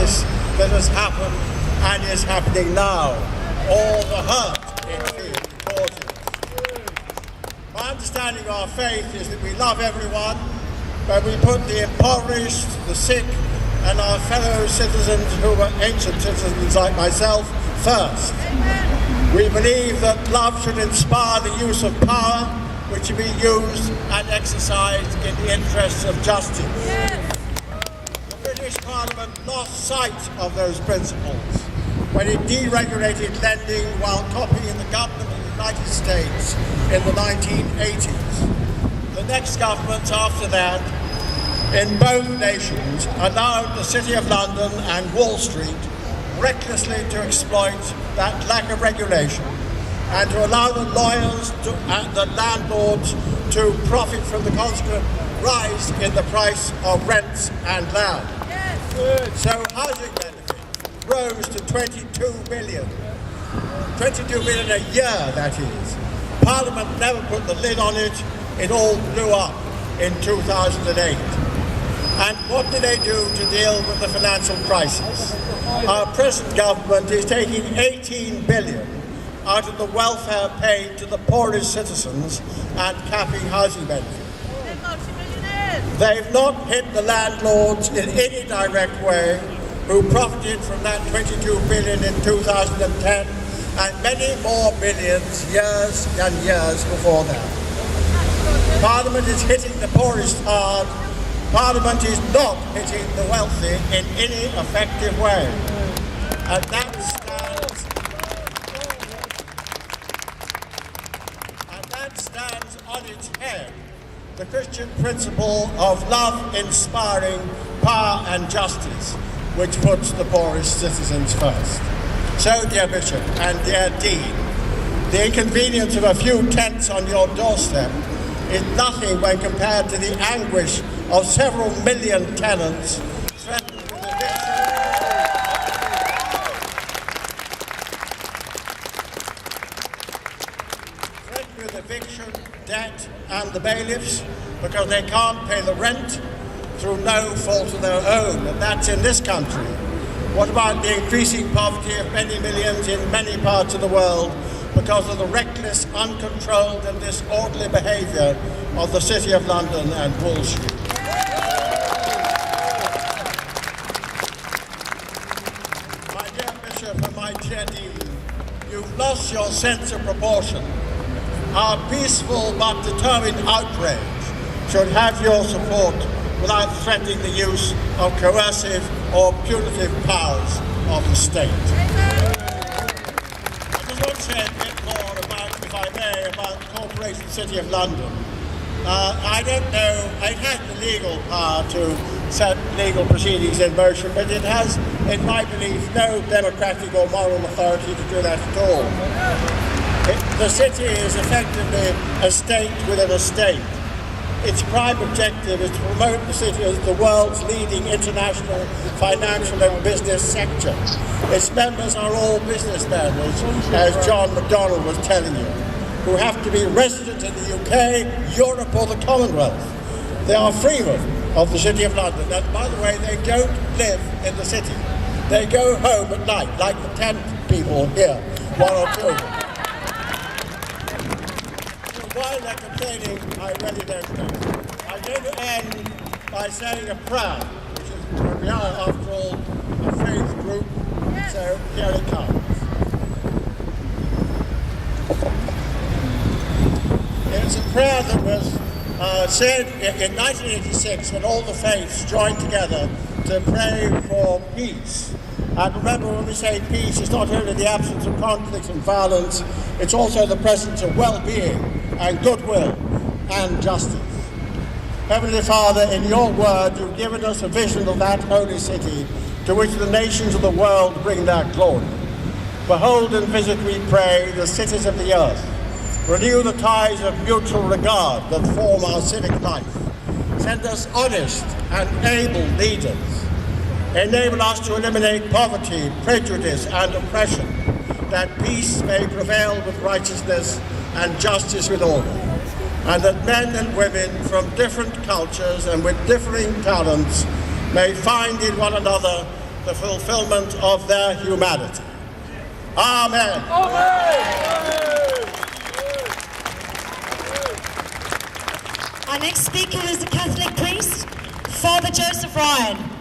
crisis that has happened and is happening now. All the hurt in field causes. My understanding of our faith is that we love everyone, but we put the impoverished, the sick, and our fellow citizens who are ancient citizens like myself first. We believe that love should inspire the use of power, which should be used and exercised in the interests of justice. The British Parliament lost sight of those principles when it deregulated lending while copying the government of the United States in the 1980s. The next governments after that in both nations allowed the City of London and Wall Street recklessly to exploit that lack of regulation and to allow the lawyers and the landlords to profit from the consequent rise in the price of rents and land. Yes. So housing benefit rose to 22 billion. 22 billion a year, that is. Parliament never put the lid on it. It all blew up in 2008. And what did they do to deal with the financial crisis? Our present government is taking 18 billion out of the welfare paid to the poorest citizens and capping housing benefits. They've not hit the landlords in any direct way who profited from that 22 billion in 2010 and many more billions years and years before that. Parliament is hitting the poorest hard. Parliament is not hitting the wealthy in any effective way. And that stands on its head the Christian principle of love inspiring power and justice, which puts the poorest citizens first. So, dear Bishop and dear Dean, the inconvenience of a few tents on your doorstep is nothing when compared to the anguish of several million tenants threatened with eviction, debt, and the bailiffs because they can't pay the rent through no fault of their own, and that's in this country. What about the increasing poverty of many millions in many parts of the world because of the reckless, uncontrolled, and disorderly behaviour of the City of London and Wall Street? My dear Bishop and my dear Dean, you've lost your sense of proportion. Our peaceful but determined outrage should have your support without threatening the use of coercive or punitive powers of the state. I just want to say a bit more about, if I may, about the Corporation City of London. I don't know, it has the legal power to set legal proceedings in motion, but it has, in my belief, no democratic or moral authority to do that at all. The city is effectively a state within a state. Its prime objective is to promote the city as the world's leading international financial and business sector. Its members are all businessmen, as John McDonnell was telling you, who have to be resident in the UK, Europe or the Commonwealth. They are freemen of the City of London, and by the way, they don't live in the city. They go home at night, like the 10 people here, one or two of them. While they're complaining, I really don't know. I'm going to end by saying a prayer, which is, we are, after all, a faith group, so here it comes. It's a prayer that was said in 1986 when all the faiths joined together to pray for peace. And remember, when we say peace, it's not only the absence of conflict and violence, it's also the presence of well-being and goodwill and justice. Heavenly Father, in your word, you've given us a vision of that holy city to which the nations of the world bring their glory. Behold and visit, we pray, the cities of the earth. Renew the ties of mutual regard that form our civic life. Send us honest and able leaders. Enable us to eliminate poverty, prejudice, and oppression, that peace may prevail with righteousness and justice with order, and that men and women from different cultures and with differing talents may find in one another the fulfillment of their humanity. Amen. Our next speaker is the Catholic priest, Father Joseph Ryan.